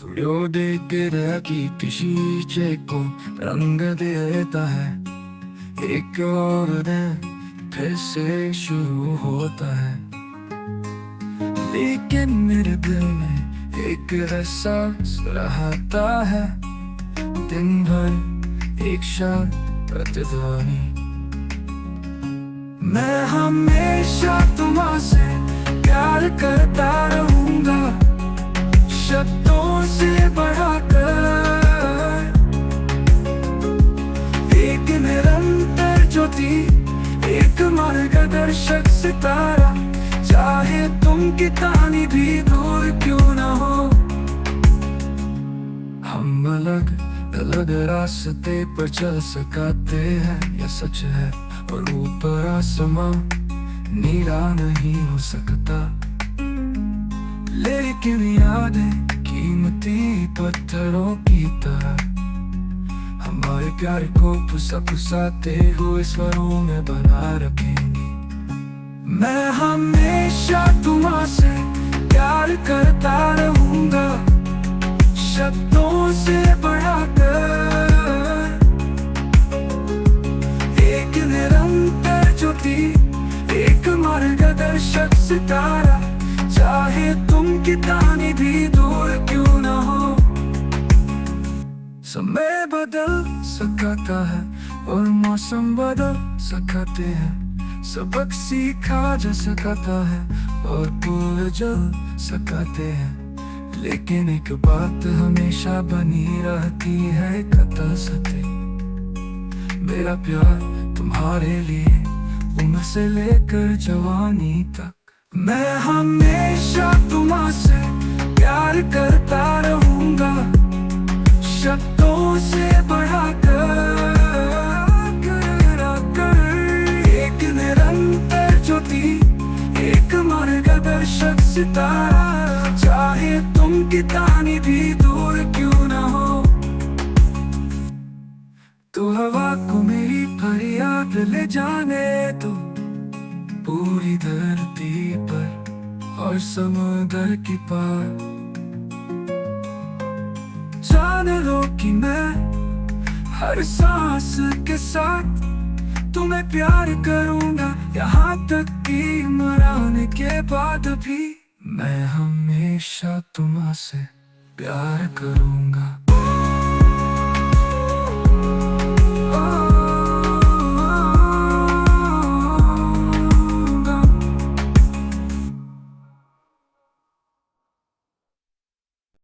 जो देख की किसी चे को रंग देता है। एक और दिन फिर से शुरू होता है, लेकिन मेरे दिल में एक एहसास रहता है। दिन भर एक शांत प्रतिध्वनि, मैं हमेशा तुमसे प्यार करता रहूंगा, शब्दों से बढ़ाकर। एक निरंतर ज्योति, एक मार्गदर्शक सितारा, चाहे तुम कितनी भी दूर क्यों ना हो। हम अलग अलग रास्ते पर चल सकते हैं, यह सच है। और ऊपर आसमां नीला नहीं हो सकता, लेकिन यादें कीमती पत्थरों की तरह हमारे प्यार को फुसाते हुए स्वरों में बना रखेंगे। मैं हमेशा तुमसे प्यार करता रहूंगा, शब्दों से बढ़ाकर। एक निरंतर ज्योति, एक मार्गदर्शक सितारा, चाहे तुम कितनी भी दूर क्यों ना हो। समय बदल सकता है और मौसम बदल सकते हैं, सबक सीखा जा सकता है और भूल जल सकते हैं, लेकिन एक बात हमेशा बनी रहती है, कतल सत्य। मेरा प्यार तुम्हारे लिए उम्र से लेकर जवानी तक। मैं हमेशा तुमसे प्यार करता रहूंगा, शब्दों से बढ़ाकर। एक निरंतर ज्योति, एक मार्गदर्शक सितारा, चाहे तुम कितनी भी दूर क्यों ना हो। तो हवा को मेरी फरियाद ले जाने दो, पूरी धरती पर और समुद्र की पार। जान लो कि मैं हर सांस के साथ तुम्हें प्यार करूंगा, यहाँ तक कि मरने के बाद भी मैं हमेशा तुमसे प्यार करूंगा।